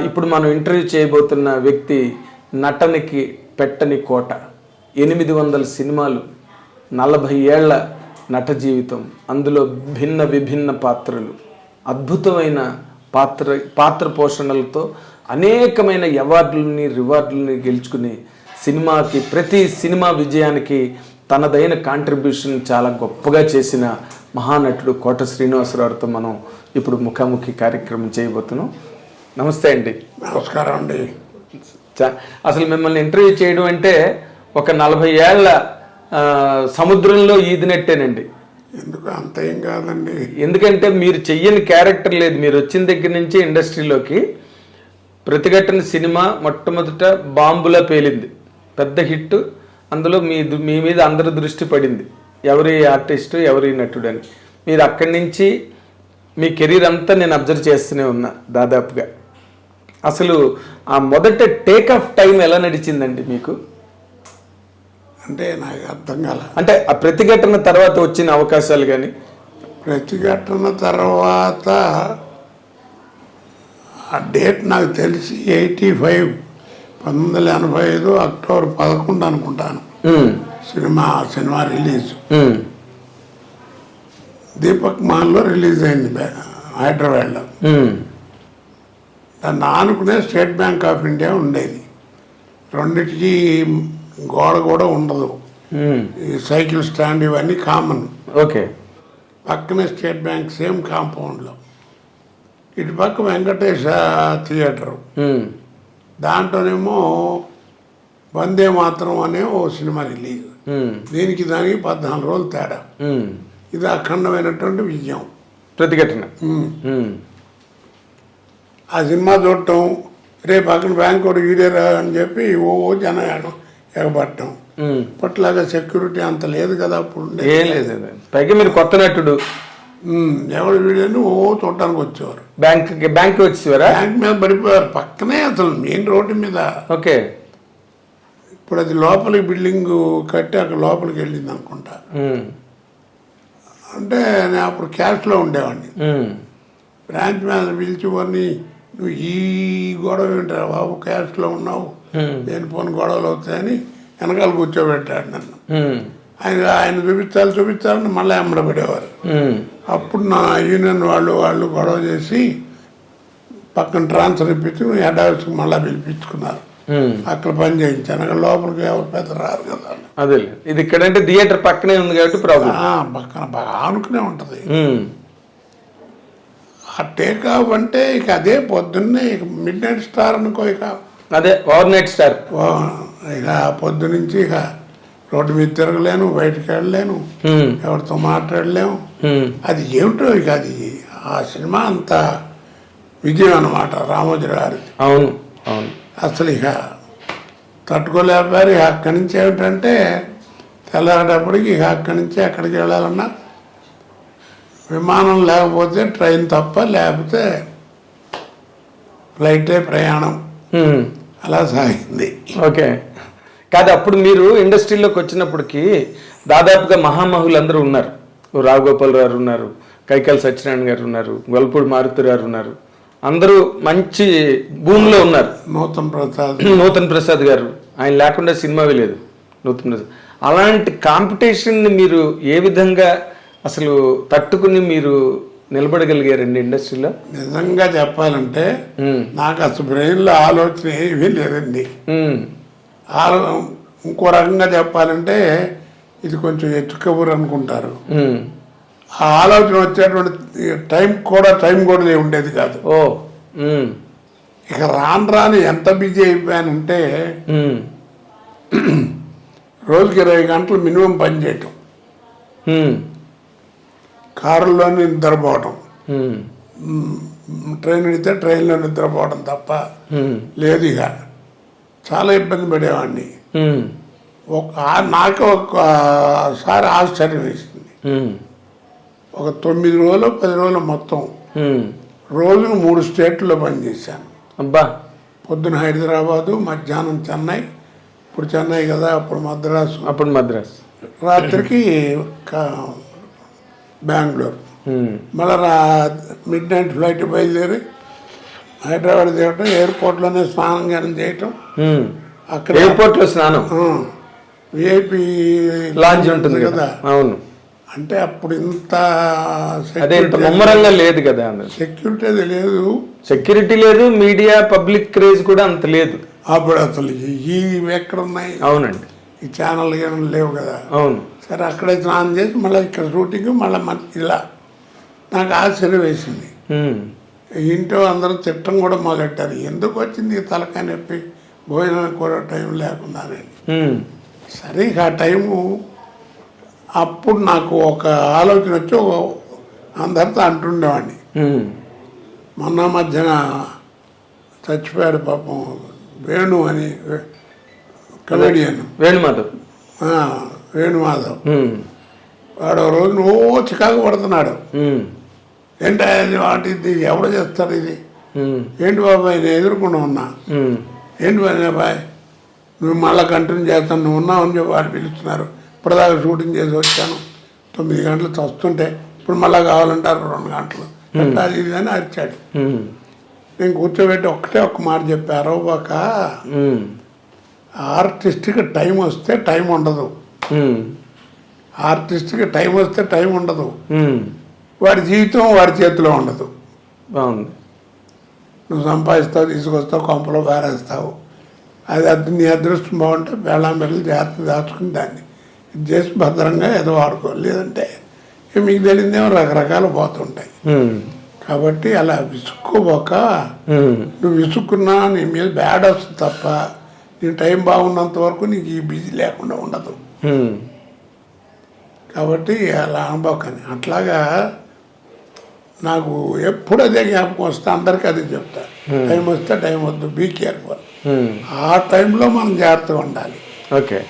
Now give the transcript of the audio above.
ఇప్పుడు మనం ఇంటర్వ్యూ చేయబోతున్న వ్యక్తి నటనకి పెట్టని కోట, 800 సినిమాలు, 40 ఏళ్ల నట జీవితం, అందులో విభిన్న పాత్రలు, అద్భుతమైన పాత్ర పోషణలతో అనేకమైన అవార్డులని రివార్డులని గెలుచుకుని ప్రతి సినిమా విజయానికి తనదైన కాంట్రిబ్యూషన్ చాలా గొప్పగా చేసిన మహానటుడు కోట శ్రీనివాసరావుతో మనం ఇప్పుడు ముఖాముఖి కార్యక్రమం చేయబోతున్నాం. నమస్తే అండి. నమస్కారం అండి. అసలు మిమ్మల్ని ఇంటర్వ్యూ చేయడం అంటే ఒక 40 ఏళ్ల సముద్రంలో ఈదినట్టేనండి. ఎందుకు అంత ఏం కాదండి. ఎందుకంటే మీరు చెయ్యని క్యారెక్టర్ లేదు. మీరు వచ్చిన దగ్గర నుంచి ఇండస్ట్రీలోకి ప్రతిఘటన సినిమా మొట్టమొదట బాంబులా పేలింది, పెద్ద హిట్. అందులో మీ మీద అందరి దృష్టి పడింది, ఎవరి ఆర్టిస్టు ఎవరి నటుడు అని. మీరు అక్కడి నుంచి మీ కెరీర్ అంతా నేను అబ్జర్వ్ చేస్తూనే ఉన్నా దాదాపుగా. అసలు ఆ మొదట టేక్ ఆఫ్ టైం ఎలా నడిచిందండి మీకు? అంటే నాకు అర్థం కాల. అంటే ఆ ప్రతిఘటన తర్వాత వచ్చిన అవకాశాలు కానీ? ప్రతిఘటన తర్వాత ఆ డేట్ నాకు తెలిసి 1985 అక్టోబర్ 11 అనుకుంటాను సినిమా రిలీజ్. దీపక్ మాల్లో రిలీజ్ అయింది హైదరాబాద్లో. దాన్ని ఆనుకునే స్టేట్ బ్యాంక్ ఆఫ్ ఇండియా ఉండేది. రెండిటికి గోడ కూడా ఉండదు, ఈ సైకిల్ స్టాండ్ ఇవన్నీ కామన్. ఓకే. పక్కనే స్టేట్ బ్యాంక్ సేమ్ కాంపౌండ్లో. ఇటు పక్క వెంకటేశ థియేటరు, దాంట్లోనేమో వందే మాత్రం అనే ఓ సినిమా రిలీజ్. దానికి 14 రోజులు తేడా. ఇది అఖండమైనటువంటి విజయం. ప్రతిఘటన. ఆ సినిమా చూడటం, రేపు పక్కన బ్యాంక్ కూడా వీడేరా అని చెప్పి ఓ జనం ఎగబట్టం. ఇప్పట్లాగా సెక్యూరిటీ అంత లేదు కదా అప్పుడు. ఏం లేదు. పైగా మీరు కొత్త నటుడు, ఎవరు వీడని ఓ చూడటానికి వచ్చేవారు. బ్యాంక్ వచ్చేవారా? బ్యాంక్ మీద పడిపోయారు, పక్కనే అసలు మెయిన్ రోడ్డు మీద. ఓకే. ఇప్పుడు అది లోపలికి బిల్డింగ్ కట్టి అక్కడ లోపలికి వెళ్ళింది అనుకుంటా. అంటే నేను అప్పుడు క్యాష్లో ఉండేవాడిని. బ్రాంచ్ మీద పిలిచివన్నీ, నువ్వు ఈ గొడవ ఏంటారు బాబు, క్యాష్లో ఉన్నావు, దేని పోని గొడవలు అవుతాయని వెనకాల కూర్చోబెట్టాడు నన్ను. ఆయన చూపించాలని మళ్ళీ అమ్మడబడేవారు. అప్పుడు నా యూనియన్ వాళ్ళు గొడవ చేసి పక్కన ట్రాన్స్ఫర్ ఇప్పించి హెడ్ ఆఫీస్కి మళ్ళీ పిలిపించుకున్నారు. అక్కడ పని చేయించాను. అక్కడ లోపలికి ఎవరు పెద్ద రారు కదా. అదే ఇది ఇక్కడంటే థియేటర్ పక్కనే ఉంది కాబట్టి ప్రాబ్లం. పక్కన బాగా ఆనుకునే ఉంటుంది. ఆ టేక్ ఆఫ్ అంటే ఇక అదే పొద్దున్నే ఇక మిడ్ నైట్ స్టార్ అనుకో. ఇక అదే ఓవర్ నైట్ స్టార్. ఇక పొద్దు నుంచి ఇక రోడ్డు మీద తిరగలేను, బయటకు వెళ్ళలేను, ఎవరితో మాట్లాడలేము. అది ఏమిటో ఇక అది ఆ సినిమా అంత విజయం అన్నమాట రామోజీ గారిది. అవును అవును. అసలు ఇక తట్టుకోలేకపోయారు. ఇక అక్కడి నుంచి ఏమిటంటే తెల్లారేటప్పటికి ఇక అక్కడి నుంచి ఎక్కడికి వెళ్ళాలన్నా విమానం లేకపోతే ట్రైన్ తప్ప, లేకపోతే ఫ్లైటే ప్రయాణం. అలా సాగింది. ఓకే. కాదు, అప్పుడు మీరు ఇండస్ట్రీలోకి వచ్చినప్పటికీ దాదాపుగా మహామహులు అందరూ ఉన్నారు. రావుగోపాల్ గారు ఉన్నారు, కైకాల సత్యనారాయణ గారు ఉన్నారు, గొల్పూడి మారుతి గారు ఉన్నారు. అందరూ మంచి భూమిలో ఉన్నారు. నూతన్ ప్రసాద్ గారు, ఆయన లేకుండా సినిమావి లేదు. నూతన్ ప్రసాద్. అలాంటి కాంపిటీషన్ని మీరు ఏ విధంగా అసలు తట్టుకుని మీరు నిలబడగలిగారండి ఇండస్ట్రీలో? నిజంగా చెప్పాలంటే నాకు అసలు బ్రెయిన్లో ఆలోచన ఏమీ లేదండి. ఇంకో రకంగా చెప్పాలంటే ఇది కొంచెం ఎత్తుకబురు అనుకుంటారు. ఆ ఆలోచన వచ్చేటువంటి టైం కూడా ఉండేది కాదు. ఇక రాను ఎంత బిజీ అయిపోయానంటే రోజుకి 20 గంటలు మినిమం పని చేయటం, కారులోనే నిద్రపోవటం, ట్రైన్ ఎడితే ట్రైన్లో నిద్రపోవడం తప్ప లేదు. ఇక చాలా ఇబ్బంది పడేవాడిని. నాకు ఒకసారి ఆశ్చర్యం వేసింది. ఒక 9 రోజులు 10 రోజులు మొత్తం రోజును 3 స్టేట్లో పనిచేశాను. అబ్బా. పొద్దున హైదరాబాదు, మధ్యాహ్నం చెన్నై, ఇప్పుడు చెన్నై కదా, అప్పుడు మద్రాసు, రాత్రికి బెంగళూరు. మళ్ళీ మిడ్ నైట్ ఫ్లైట్ బయలుదేరి హైదరాబాద్ దిగటం, ఎయిర్పోర్ట్లోనే స్నానం గానం చేయటం, అక్కడ ఎయిర్పోర్ట్ లో స్నానం, విఐపి లాంజ్ ఉంటుంది కదా. అవును, అంటే అప్పుడు ఇంత అదే ఇంత ముమ్మరంగా లేదు కదా, సెక్యూరిటీ అది లేదు, సెక్యూరిటీ లేదు, మీడియా పబ్లిక్ క్రేజ్ కూడా అంత లేదు అప్పుడు. అసలు ఈ ఎక్కడ ఉన్నాయి? అవునండి, ఈ ఛానల్ ఏమైనా లేవు కదా. అవును. సరే అక్కడే స్నానం చేసి మళ్ళీ ఇక్కడ షూటింగ్, మళ్ళీ ఇలా నాకు ఆశ్చర్యం వేసింది. ఇంట్లో అందరూ తిట్టం కూడా మొదలెట్టారు, ఎందుకు వచ్చింది ఈ తలకాయ నొప్పి, భోజనానికి కూడా టైం లేకుండానని. సరే ఇక ఆ టైము అప్పుడు నాకు ఒక ఆలోచన వచ్చి అందరితో అంటుండేవాడిని. మొన్న మధ్యన చచ్చిపోయాడు పాపం వేణు అని కమెడియన్, వేణుమాధవ్. వేణుమాధవ్. వాడు రోజు నువ్వు చికాకు పడుతున్నాడు. ఏంటి వాటి ఎవరు చేస్తారు ఇది, ఏంటి బాబాయ్ నేను ఎదుర్కొంటూ ఉన్నా, ఏంటి బాబాయ్ నువ్వు మళ్ళీ కంటిన్యూ చేస్తాను, నువ్వు ఉన్నావు అని చెప్పి వాళ్ళు పిలుస్తున్నారు, ఇప్పటిదాకా షూటింగ్ చేసి వచ్చాను, 9 గంటలు వస్తుంటే ఇప్పుడు మళ్ళీ కావాలంటారు 2 గంటలు, ఎట్లా అది ఇది అని అరిచాడు. నేను కూర్చోబెట్టి ఒక్క మాట చెప్పి, అరవబాక, ఆర్టిస్ట్కి టైం వస్తే టైం ఉండదు, ఆర్టిస్ట్కి టైం వస్తే టైం ఉండదు, వాడి జీవితం వాడి చేతిలో ఉండదు. బాగుంది. నువ్వు సంపాదిస్తావు, తీసుకొస్తావు, కొంపలో పారేస్తావు, అది నీ అదృష్టం బాగుంటే బెళ్ళం బిళ్ళలు జాగ్రత్త దాచుకుని దాన్ని ఇది చేసి భద్రంగా ఏదో వాడుకోవాలి, లేదంటే మీకు తెలియదేమో రకరకాలు పోతుంటాయి. కాబట్టి అలా విసుక్కోబోక, నువ్వు విసుక్కున్నా నీ మీద బ్యాడ్ వస్తుంది తప్ప నీ టైం బాగున్నంత వరకు నీకు ఈ బిజీ లేకుండా ఉండదు. కాబట్టి అలా అనుభవకని అట్లాగా నాకు ఎప్పుడు అదే జ్ఞాపకం వస్తే అందరికీ అదే చెప్తా, టైం వస్తే టైం వద్దు, బీ కేర్ఫుల్. ఆ టైంలో మనం జాగ్రత్తగా ఉండాలి. ఓకే.